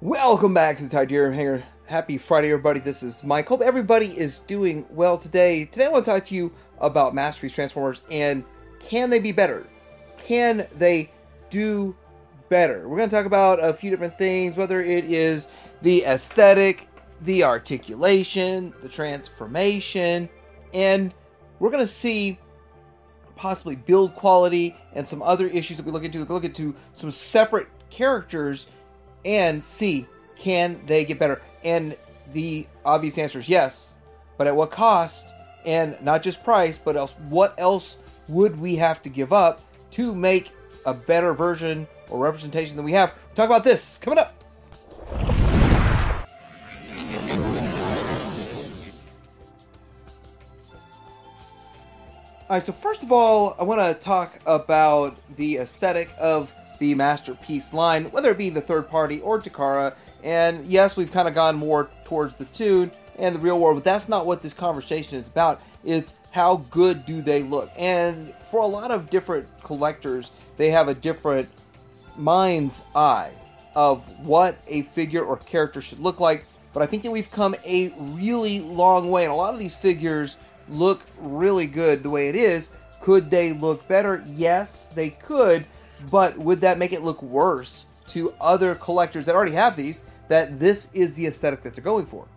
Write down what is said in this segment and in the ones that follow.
Welcome back to the Titanium Hangar. Happy Friday, everybody. This is Mike. Hope everybody is doing well today. Today I want to talk to you about Masterpiece Transformers and can they be better? Can they do better? We're going to talk about a few different things, whether it is the aesthetic, the articulation, the transformation, and we're going to see possibly build quality and some other issues that we look into. We look into some separate characters and see, can they get better? And the obvious answer is yes, but at what cost? And not just price, but what else would we have to give up to make a better version or representation than we have? We'll talk about this coming up. Alright, so first of all, I want to talk about the aesthetic of the Masterpiece line, whether it be the third party or Takara. And yes, we've kind of gone more towards the Toon and the real world, but that's not what this conversation is about. It's how good do they look? And for a lot of different collectors, they have a different mind's eye of what a figure or character should look like. But I think that we've come a really long way, and a lot of these figures look really good the way it is. Could they look better? Yes, they could. But would that make it look worse to other collectors that already have these, that this is the aesthetic that they're going for?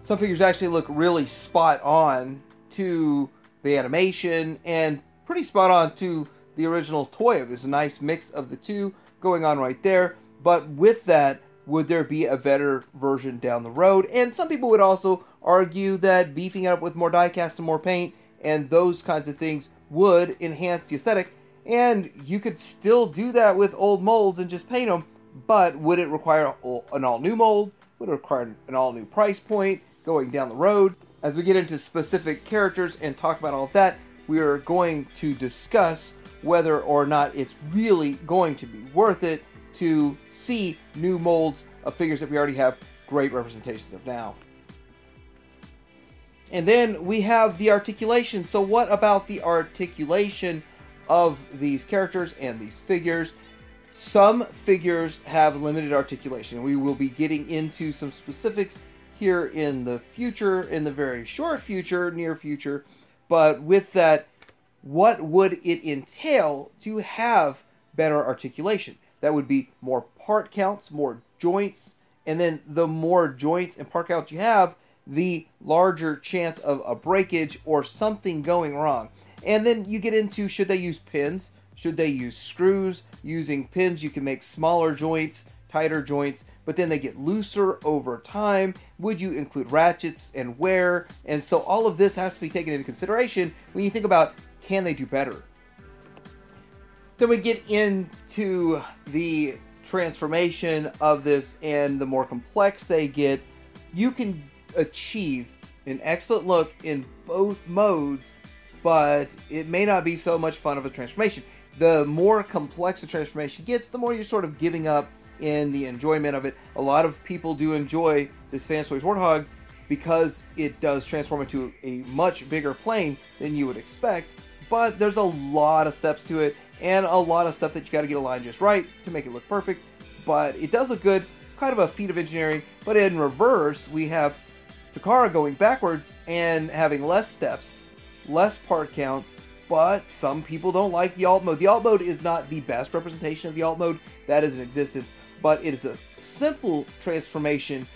Some figures actually look really spot on to the animation and pretty spot on to the original toy. There's a nice mix of the two going on right there. But with that, would there be a better version down the road? And some people would also argue that beefing it up with more diecast and more paint and those kinds of things would enhance the aesthetic. And you could still do that with old molds and just paint them, but would it require an all-new mold? Would it require an all-new price point going down the road? As we get into specific characters and talk about all of that, we are going to discuss whether or not it's really going to be worth it to see new molds of figures that we already have great representations of now. And then we have the articulation. So what about the articulation of these characters and these figures? Some figures have limited articulation. We will be getting into some specifics here in the future, in the very short future, near future. But with that, what would it entail to have better articulation? That would be more part counts, more joints, and then the more joints and part counts you have, the larger chance of a breakage or something going wrong. And then you get into, should they use pins? Should they use screws? Using pins, you can make smaller joints, tighter joints, but then they get looser over time. Would you include ratchets and wear? And so all of this has to be taken into consideration when you think about, can they do better? Then we get into the transformation of this, and the more complex they get, you can achieve an excellent look in both modes, but it may not be so much fun of a transformation. The more complex the transformation gets, the more you're sort of giving up in the enjoyment of it. A lot of people do enjoy this Fans Toys Warthog because it does transform into a much bigger plane than you would expect, but there's a lot of steps to it and a lot of stuff that you got to get aligned just right to make it look perfect. But it does look good. It's kind of a feat of engineering. But in reverse, we have Takara going backwards and having less steps, less part count, but some people don't like the alt mode. The alt mode is not the best representation of the alt mode that is in existence, but it is a simple transformation,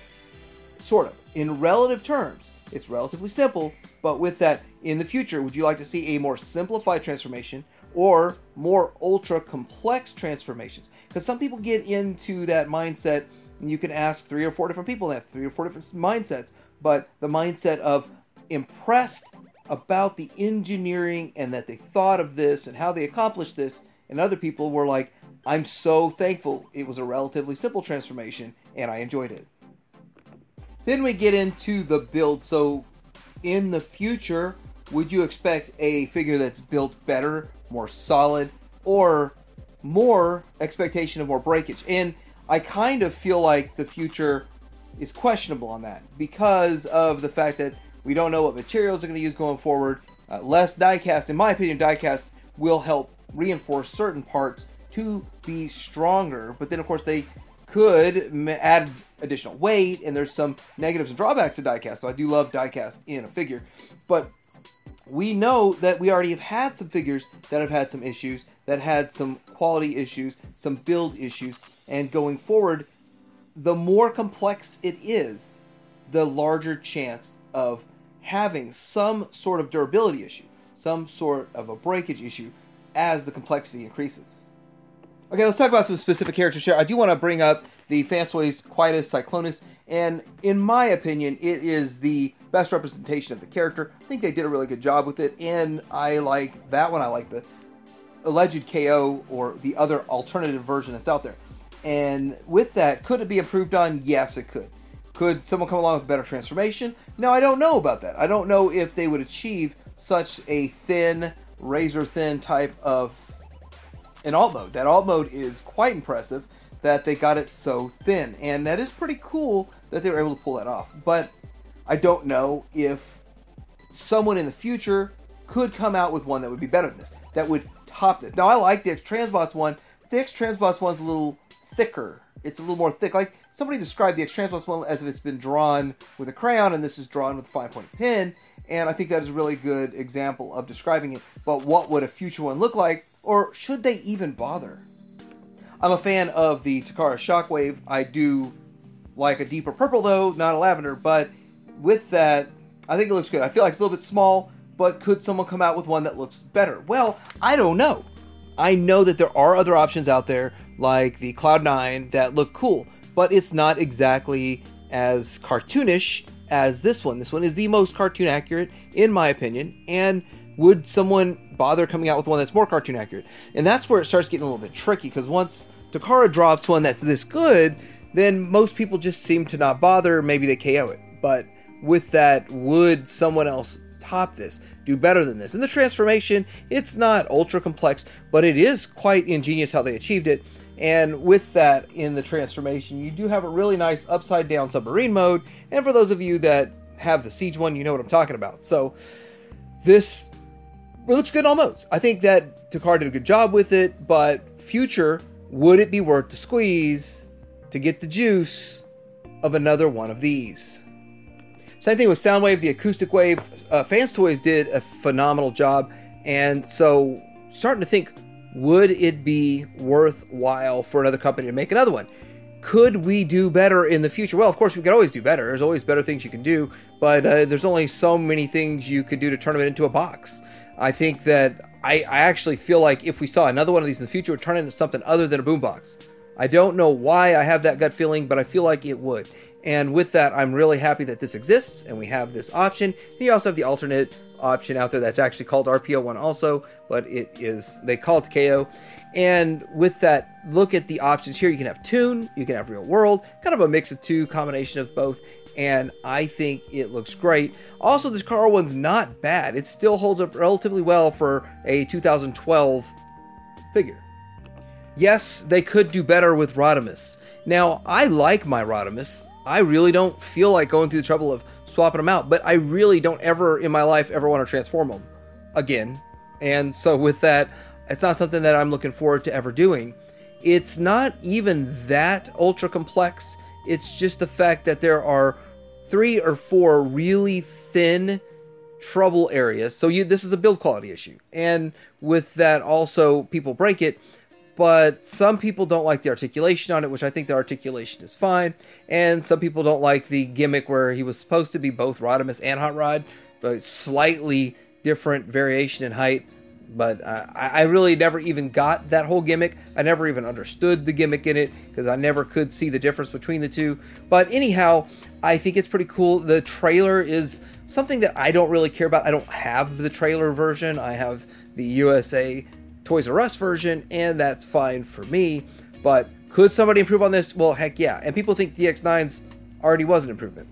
sort of. In relative terms, it's relatively simple, but with that, in the future, would you like to see a more simplified transformation or more ultra complex transformations? Because some people get into that mindset, and you can ask 3 or 4 different people that have 3 or 4 different mindsets, but the mindset of impressed about the engineering and that they thought of this and how they accomplished this, and other people were like, I'm so thankful it was a relatively simple transformation and I enjoyed it. Then we get into the build. So in the future, would you expect a figure that's built better, more solid, or more expectation of more breakage? And I kind of feel like the future is questionable on that because of the fact that we don't know what materials they're going to use going forward. Less diecast, in my opinion, diecast will help reinforce certain parts to be stronger. But then, of course, they could add additional weight, and there's some negatives and drawbacks to diecast, but I do love diecast in a figure. But we know that we already have had some figures that have had some issues, that had some quality issues, some build issues, and going forward, the more complex it is, the larger chance of having some sort of durability issue, some sort of a breakage issue as the complexity increases. Okay, let's talk about some specific characters here. I do want to bring up the Fans Toys Quietus Cyclonus, and in my opinion, it is the best representation of the character. I think they did a really good job with it, and I like that one. I like the alleged KO, or the other alternative version that's out there. And with that, could it be improved on? Yes, it could. Could someone come along with a better transformation? No, I don't know about that. I don't know if they would achieve such a thin, razor-thin type of an alt mode. That alt mode is quite impressive that they got it so thin. And that is pretty cool that they were able to pull that off. But I don't know if someone in the future could come out with one that would be better than this, that would top this. Now, I like the X-Transbots one. The X-Transbots one's a little thicker. It's a little more thick. Like, somebody described the X-Transbots one as if it's been drawn with a crayon, and this is drawn with a 5-point pen. And I think that is a really good example of describing it. But what would a future one look like? Or should they even bother? I'm a fan of the Takara Shockwave. I do like a deeper purple, though, not a lavender. But with that, I think it looks good. I feel like it's a little bit small, but could someone come out with one that looks better? Well, I don't know. I know that there are other options out there, like the Cloud9, that look cool. But it's not exactly as cartoonish as this one. This one is the most cartoon accurate, in my opinion. And would someone bother coming out with one that's more cartoon accurate? And that's where it starts getting a little bit tricky, because once Takara drops one that's this good, then most people just seem to not bother. Maybe they KO it. But with that, would someone else top this, do better than this? And the transformation, it's not ultra complex, but it is quite ingenious how they achieved it. And with that, in the transformation, you do have a really nice upside down submarine mode. And for those of you that have the Siege one, you know what I'm talking about. So this looks good in all modes. I think that Takara did a good job with it, but future, would it be worth the squeeze to get the juice of another one of these? Same thing with Soundwave, the Acoustic Wave. Fans Toys did a phenomenal job, and so starting to think, would it be worthwhile for another company to make another one? Could we do better in the future? Well, of course, we could always do better. There's always better things you can do, but there's only so many things you could do to turn them into a box. I think that I actually feel like if we saw another one of these in the future, it would turn into something other than a boombox. I don't know why I have that gut feeling, but I feel like it would. And with that, I'm really happy that this exists, and we have this option. And you also have the alternate option out there that's actually called RPO1 also, but they call it KO. And with that, look at the options here. You can have Toon, you can have Real World, kind of a mix of two, combination of both, and I think it looks great. Also, this Carl one's not bad. It still holds up relatively well for a 2012 figure. Yes, they could do better with Rodimus. Now, I like my Rodimus. I really don't feel like going through the trouble of swapping them out, but I really don't ever in my life ever want to transform them again. And so with that, it's not something that I'm looking forward to ever doing. It's not even that ultra complex. It's just the fact that there are 3 or 4 really thin trouble areas. So this is a build quality issue. And with that also, people break it. But some people don't like the articulation on it, which I think the articulation is fine. And some people don't like the gimmick where he was supposed to be both Rodimus and Hot Rod, but slightly different variation in height. But I really never even got that whole gimmick. I never even understood the gimmick in it, because I never could see the difference between the two. But anyhow, I think it's pretty cool. The trailer is something that I don't really care about. I don't have the trailer version. I have the USA Toys R Us version, and that's fine for me. But could somebody improve on this? Well, heck yeah. And people think DX9's already was an improvement.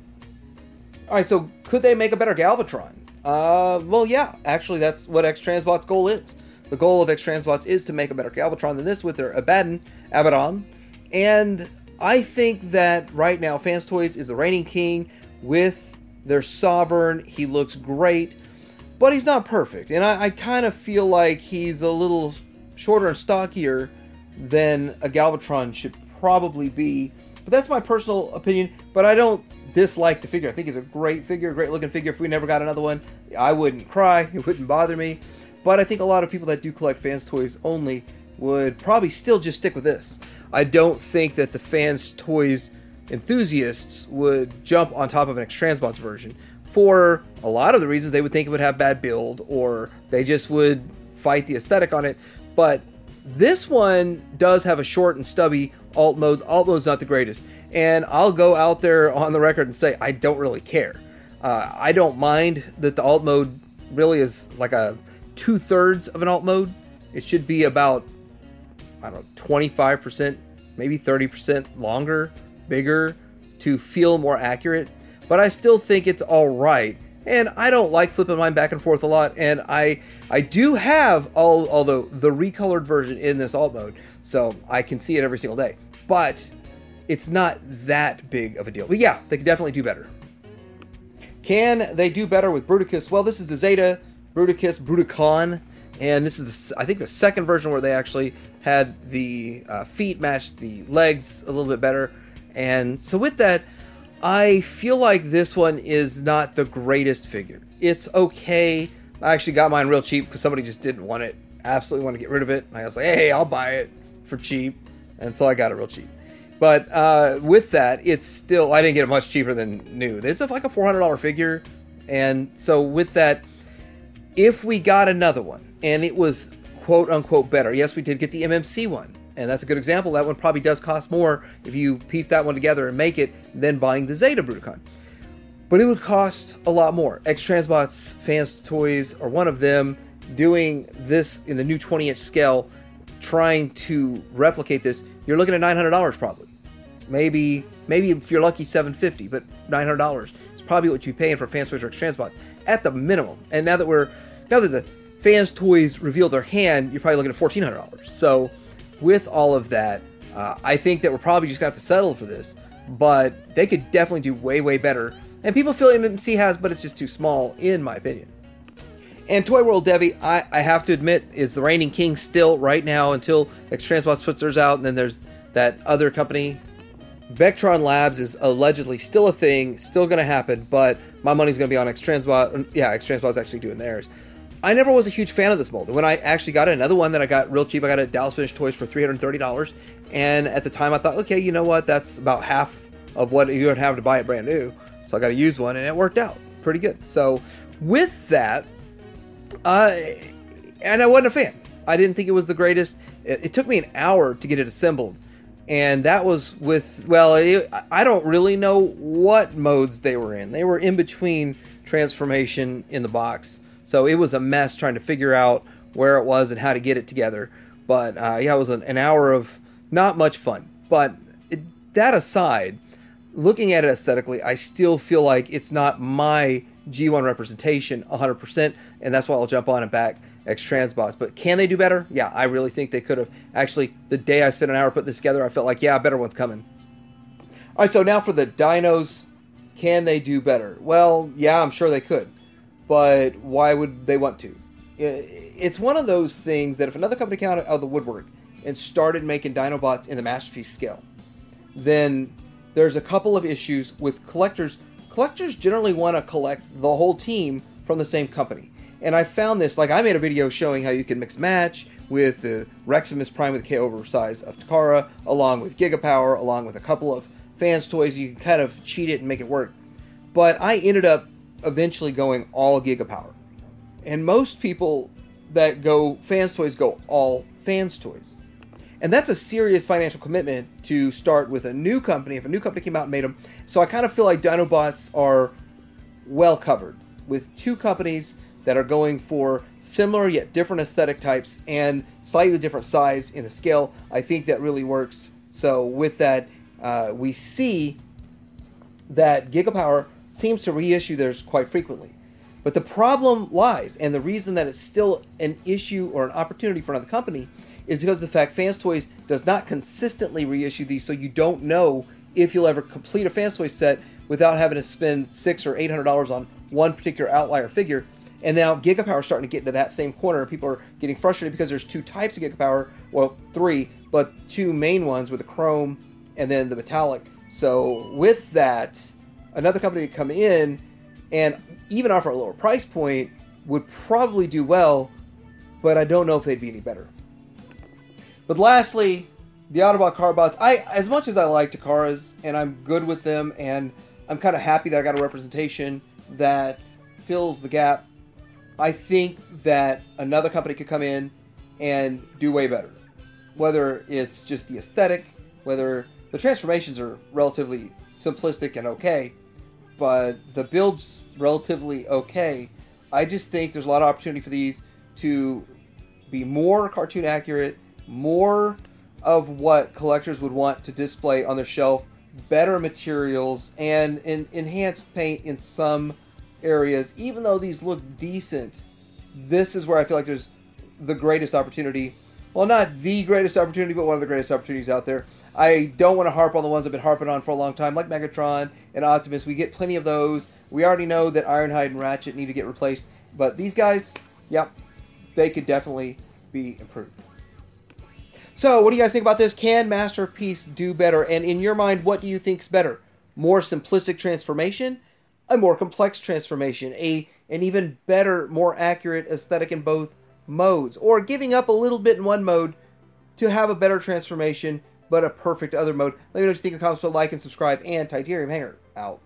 Alright, so could they make a better Galvatron? Well, yeah. Actually, that's what X-Transbot's goal is. The goal of X-Transbots is to make a better Galvatron than this with their Abaddon. And I think that right now, Fans Toys is the reigning king with their Sovereign. He looks great. But he's not perfect, and I kind of feel like he's a little shorter and stockier than a Galvatron should probably be. But that's my personal opinion. But I don't dislike the figure. I think it's a great figure, great looking figure. If we never got another one, I wouldn't cry. It wouldn't bother me. But I think a lot of people that do collect Fans Toys only would probably still just stick with this. I don't think that the Fans Toys enthusiasts would jump on top of an X-Transbots version for a lot of the reasons. They would think it would have bad build, or they just would fight the aesthetic on it. But this one does have a short and stubby alt mode. Alt mode's not the greatest, and I'll go out there on the record and say I don't really care. I don't mind that the alt mode really is like a 2/3 of an alt mode. It should be about, I don't know, 25%, maybe 30% longer, bigger, to feel more accurate. But I still think it's all right. And I don't like flipping mine back and forth a lot. And I do have although the recolored version in this alt mode, so I can see it every single day. But it's not that big of a deal. But yeah, they could definitely do better. Can they do better with Bruticus? Well, this is the Zeta Bruticus, Bruticon. And this is, I think, the second version where they actually had the feet match the legs a little bit better. And so with that, I feel like this one is not the greatest figure. It's okay. I actually got mine real cheap because somebody just didn't want it. Absolutely want to get rid of it. And I was like, hey, I'll buy it for cheap. And so I got it real cheap. But with that, it's still, I didn't get it much cheaper than new. It's like a $400 figure. And so with that, if we got another one and it was quote unquote better, yes, we did get the MMC one. And that's a good example. That one probably does cost more if you piece that one together and make it than buying the Zeta Bruticon. But it would cost a lot more. X-Transbots Fans Toys are one of them, doing this in the new 20-inch scale, trying to replicate this. You're looking at $900 probably. Maybe if you're lucky, $750, but $900 is probably what you'd be paying for Fans Toys or X-Transbots at the minimum. And now that the Fans Toys revealed their hand, you're probably looking at $1,400. So with all of that, I think that we're probably just going to have to settle for this. But they could definitely do way, way better. And people feel MMC has, but it's just too small, in my opinion. And Toy World Devi, I have to admit, is the reigning king still right now until X-Transbots puts theirs out. And then there's that other company. Vectron Labs is allegedly still a thing, still going to happen. But my money's going to be on X-Transbot. Yeah, X-Transbot's actually doing theirs. I never was a huge fan of this mold. When I actually got another one that I got real cheap, I got it at Dallas Finish Toys for $330. And at the time I thought, okay, you know what? That's about half of what you would have to buy it brand new. So I got to use one, and it worked out pretty good. So with that, and I wasn't a fan. I didn't think it was the greatest. It took me an hour to get it assembled. And that was with, well, I don't really know what modes they were in. They were in between transformation in the box. So it was a mess trying to figure out where it was and how to get it together. But yeah, it was an hour of not much fun. But that aside, looking at it aesthetically, I still feel like it's not my G1 representation 100%. And that's why I'll jump on and back X-Transbots. But can they do better? Yeah, I really think they could have. Actually, the day I spent an hour putting this together, I felt like, yeah, a better one's coming. All right, so now for the dinos. Can they do better? Well, yeah, I'm sure they could. But why would they want to? It's one of those things that if another company came out of the woodwork and started making Dinobots in the Masterpiece scale, then there's a couple of issues with collectors. Collectors generally want to collect the whole team from the same company. And I found this, like I made a video showing how you can mix match with the Reximus Prime with KO oversize of Takara, along with Gigapower, along with a couple of Fans Toys. You can kind of cheat it and make it work. But I ended up eventually going all Gigapower. And most people that go Fans Toys go all Fans Toys. And that's a serious financial commitment to start with a new company, if a new company came out and made them. So I kind of feel like Dinobots are well covered with two companies that are going for similar yet different aesthetic types and slightly different size in the scale. I think that really works. So with that, we see that Gigapower seems to reissue theirs quite frequently. But the problem lies, and the reason that it's still an issue or an opportunity for another company, is because of the fact Fans Toys does not consistently reissue these, so you don't know if you'll ever complete a Fans Toys set without having to spend $600 or $800 on one particular outlier figure. And now Gigapower is starting to get into that same corner, and people are getting frustrated because there's two types of Gigapower, well, three, but two main ones with the chrome and then the metallic. So with that, another company to come in and even offer a lower price point would probably do well, but I don't know if they'd be any better. But lastly, the Autobot Carbots. As much as I like Takara's, and I'm good with them, and I'm kind of happy that I got a representation that fills the gap, I think that another company could come in and do way better. Whether it's just the aesthetic, whether the transformations are relatively simplistic and okay, but the build's relatively okay. I just think there's a lot of opportunity for these to be more cartoon accurate, more of what collectors would want to display on their shelf, better materials, and enhanced paint in some areas. Even though these look decent, this is where I feel like there's the greatest opportunity. Well, not the greatest opportunity, but one of the greatest opportunities out there. I don't want to harp on the ones I've been harping on for a long time, like Megatron and Optimus. We get plenty of those. We already know that Ironhide and Ratchet need to get replaced. But these guys, yep, they could definitely be improved. So, what do you guys think about this? Can Masterpiece do better? And in your mind, what do you think's better? More simplistic transformation? A more complex transformation? An even better, more accurate aesthetic in both modes? Or giving up a little bit in one mode to have a better transformation, but a perfect other mode? Let me know what you think in the comments below. Like and subscribe, and Titanium Hanger out.